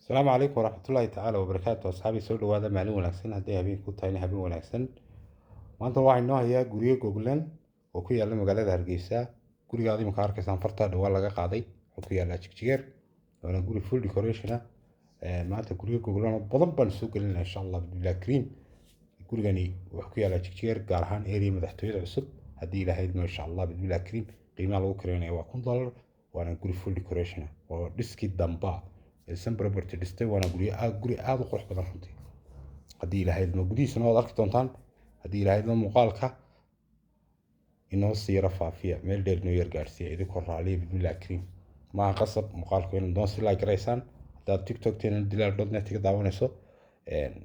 السلام عليكم ورحمة الله تعالى وبركاته أصحابي سو dhawaada maalin wanaagsan haddii habeen ku tahayna habeen wanaagsan maanta waxaa inoo hayaa guryo goglan oo ku yaala magaalada Hargeysa gurigaadi ma ka arkaysaan farta dhawaa laga qaaday oo ku yaala jigjigeer waana guri full decoration ah maanta guryo goglan oo badan baan soo gelinaa insha Allah billaah kariim gurigani wuxuu ku yaala jigjigeer gaar ahaan area madaxtooyada cusub haddii ilaahay idmo insha Allah billaah kariim qiimaha lagu kireenayo waa $1 waana guri full decoration ah oo dhiskii damba property dhistay waana guri aad u qurux badan runtii haddii ilaahay idmo gudihiisana waad arki doontaan haddii ilaahay idmo muuqaalka inoo siira faafiya meel dheer inoo yar gaarsiiya idinkoo raaliya bismillaah kariim maaha qasab muuqaalku inuu doon si like garaysaan haddaad tiktok teena dilaal.net iga daawanayso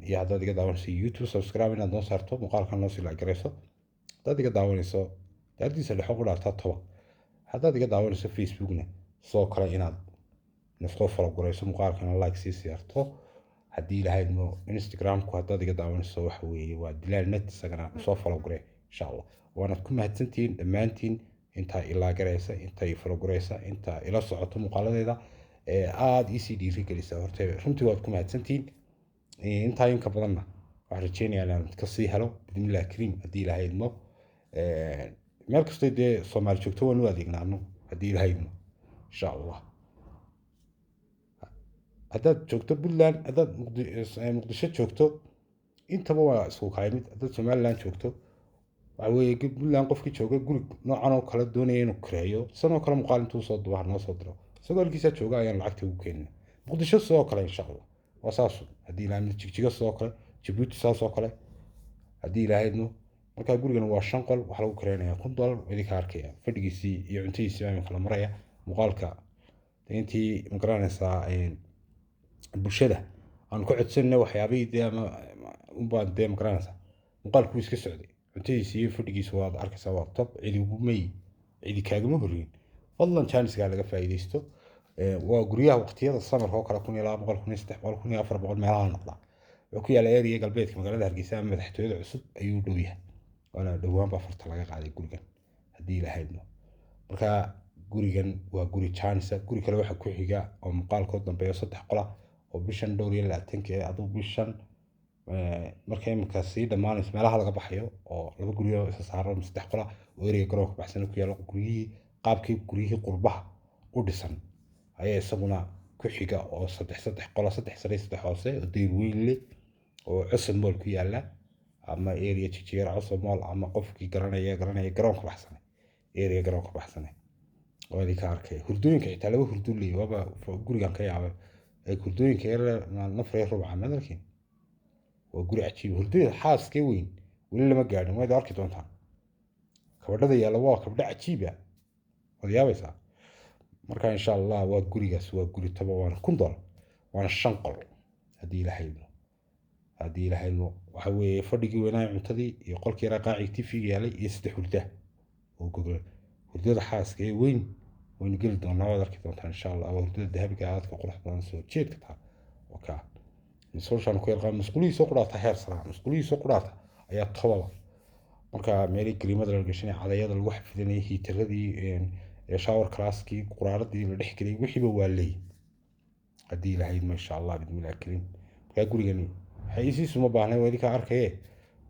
iyo haddaad iga daawanayso youtube subscribe inaad noo saarto muuqaalkan noo si like garayso haddaad iga daawanayso daardiisa dhexo ku dhaartaa toba haddaad iga daawanayso facebookna sidoo kale inaad نسخة فلوجريسو مقارنة لايك سيارتو هدي لهاي إنه إنستغرام كهذا دقيقة داون الصور حوي ودلال نت سجنا نسخة فلوجري إن شاء الله وأنا تكون هتنتين مانتين أنت إلى جريسة أنت فلوجريسة أنت إلى صعوبة مقالة ده عاد إيسي دي في كليسة ورتي فهمتي وتكون هتنتين أنت يمكن بدنا وعرفتيني أنا تكسي هلو بدون الله كريم هدي لهاي إنه مركز تدي صومال شكتو ونوادي نعنو هدي لهاي إنه إن شاء الله haddaad joogto Puntland haddaad Muqdisho joogto intaba waa isku qaymid haddaad Somaliland joogto waxa weeye Puntland qofkii jooga guri noocan oo kala doonaya inuu kireeyo sanoo kale muuqaal intuu soo duubaa noo soo diro isagoo halkiisa jooga ayaan lacagta ugu keenin Muqdisho sidoo kale insha Allah waa saas haddii ilaahay jigjiga sidoo kale Djibouti saasoo kale haddii ilaahay idmo markaa gurigan waa 5 qol waxa lagu kireenayaa $1 idinka arkaya fadhigiisii iyo cuntadiisii baa kala maraya muuqaalka intii ma garanaysaa bulshada aan ku codsanay waxyaabihii ama u baadeen magaranaysa muuqaalku iska socday cuntidiisa iyo fadhigiisa waad arkaysaa waa top cidi ugu may cidi kaagama horeyn fadlan chance-ga laga faa'iideysto waa guryaha waqtiyada samarka oo kala 1200 1300 1400 meelaha noqda wuxuu ku yaala area galbeedka magaalada Hargeysa madaxtooyada cusub ayuu dhow yahay waana dhawaan baa farta laga qaaday gurigan haddii la hayno marka gurigan waa guri chance guri kale waxa ku xiga oo muuqaalkood dambeeyo 3 qola oo bishan dhowr iyo 20 aduu bishan markay imika sii dhamaanayso meelaha laga baxayo oo laba guriyo isa saaran 3 qola oo area garoonka baxsan ku yaalo guriyihii qaabkii guriyihii qurbaha u dhisan ayaa isaguna ku xiga oo 3 qola 3 sare 3 hoose oo deer weyn leh oo cusub mool ku yaala ama area jijiyar cusub mool ama qofkii garanaya garoonka baxsan area garoonka baxsan oo idinka arkay hurdooyinka xitaa laba hurdo leeyahay waba gurigan ka yaabay ay kurdooyinka yar nafreey rubca madalkiin waa guri cajiib hurdada xaaskee weyn wali lama gaadhin way arki doontaan kabadhada yaala waa kabadh cajiib ah wadiyaabaysa marka insha Allah waa gurigaas waa guri taba waana $1 waana 5 qol haddii ilaahay waxa weeye fadhigii weynaa cuntadii iyo qolkii raqaaci TV yaalay iyo 3 hurda oo gogol hurdada xaaskee weyn وين قلت أنا هذا كده إن شاء الله أو تد ذهب قاعد كقرح بنسو جيت كتها وكا نسولش أنا كوير قام مسؤولي سقراطة هير صراحة مسؤولي سقراطة أي طوال مركا ميري كريمة درجشني على يد الوحف في ذني هي تغذي يشاور كلاسكي قرارات دي اللي نحكي لي وحي بوالي قدي لهيد ما شاء الله بدون الكريم يقول يعني حيسي سما بعنا وذيك عاركة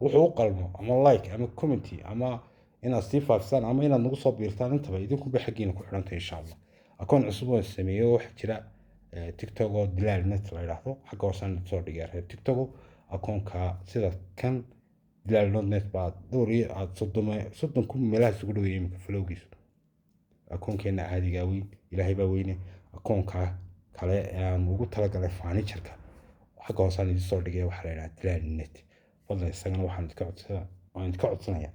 وحقوق قلبه أما لايك أما كومنتي أما إن أستيفا فسان أما إن نقص بيرتان أنت بيدكم بحقين كل إن شاء الله أكون عصبة السمية وحكي تيك توك دلال نت لا يلاحظوا حق وصلنا تصور ديار تيك توك أكون كسيدا كان دلال نت بعد دوري عاد صدم كم ملاها سقولوا يمكن فلوجيس أكون كنا عادي قوي إلهي بويني أكون كلا يعني وقلت لك على فاني شركة حق وصلنا تصور ديار وحرينا دلال نت والله السجن واحد نتقعد سنة يعني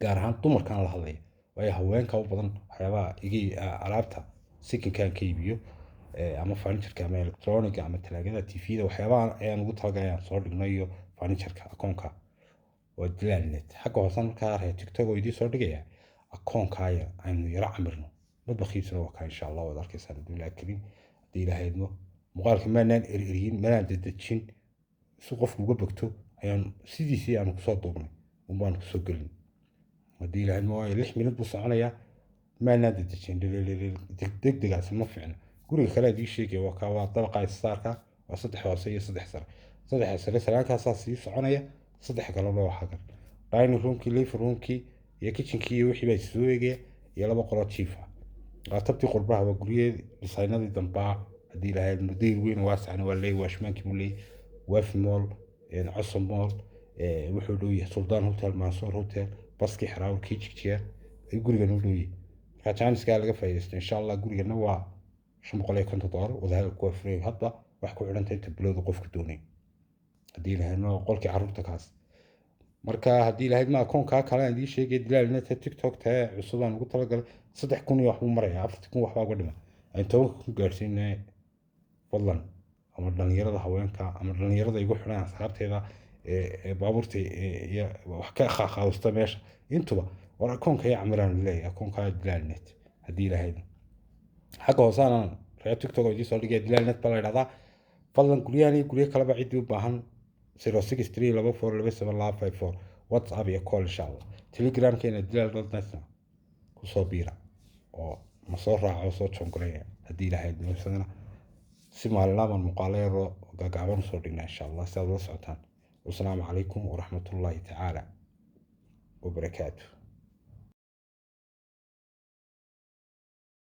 gaar ahaan dumarkan la hadlay way haweenka u badan waxyaabaha igi alaabta sikinkan ka iibiyo ama furniture ama electronic ama talaagada TV-da waxyaabaha ayaan ugu talagayaa soo dhignayo furniture akoonka waa dilaannet xagga hoosan marka reer TikTok oo idii soo dhigaya akoonka aynu yara camirno madbaqiisana waa ka insha Allah wada arkaysan duulaa kaliin hadii ilaahaydmo muuqaalka maanaan eriyin maanaan dadajin si qofku uga bogto ayaan sidiisii aan ku soo duubnay baan ku soo galin hadii ilaahay ma 6 minute buu soconaya ما نادي تشين دق دق عسل ما فعنا guriga kale adii sheegaya waa dabaqa istaarka waa 3 hoose iyo 3 sare 3 sare salaankaasa sii soconaya 3 kalena waa xagan dining roomkii living roomkii iyo kitchenkii iyo wixii baa soo eegaya iyo 2 qolo jiif ah waa tabtii qurbaha waa guriyada designadii dambaa haddii lahayd mudayr weyn waasacna waa leeyahay waashmaankii buu leeyahay wafi mall cusub mall wuxuu dhow yahay suldaan hotel mansoor hotel baskii xaraawrkii jigjiga ay gurigan u dhow yahay marka jaaniska laga faa'iidaysto insha allah gurigana waa $550 wadahada ku afreey hadda wax ku xidhantay inta bilowda qofka doonay haddii lahaydna qolkii carruurta kaas marka haddii lahayd ma akoonkaa kale aan idii sheegay dilaalna tiktok tae cusubaan ugu talagalay 3,000 wax buu maraya 4,000 wax baa uga dhima aan 10 ku gaarsiinay fadlan ama dhalinyarada haweenka ama dhalinyarada igu xidhan asxaabteeda baabuurta iyo wax ka qaaqaawsta meesha intuba war akoonka ay camiraan leeyahay akoonka dilaalnet haddii lahayd xagga hoosaan reer tiktok oo soo dhigay dilaalnet baa la yiraahdaa fadlan guryahan guryo kaleba cidii u baahan 0632427254 whatsapp iyo call insha allah telegramkeena dilaal.net ku soo biira oo ma soo raaco soo jongareeya haddii lahayd nafsadana si maalinlaban muuqaaleero gagaaban soo dhignaa insha allah si aad la socotaan wasalaamu calaykum waraxmatullaahi tacaala wabarakaatuh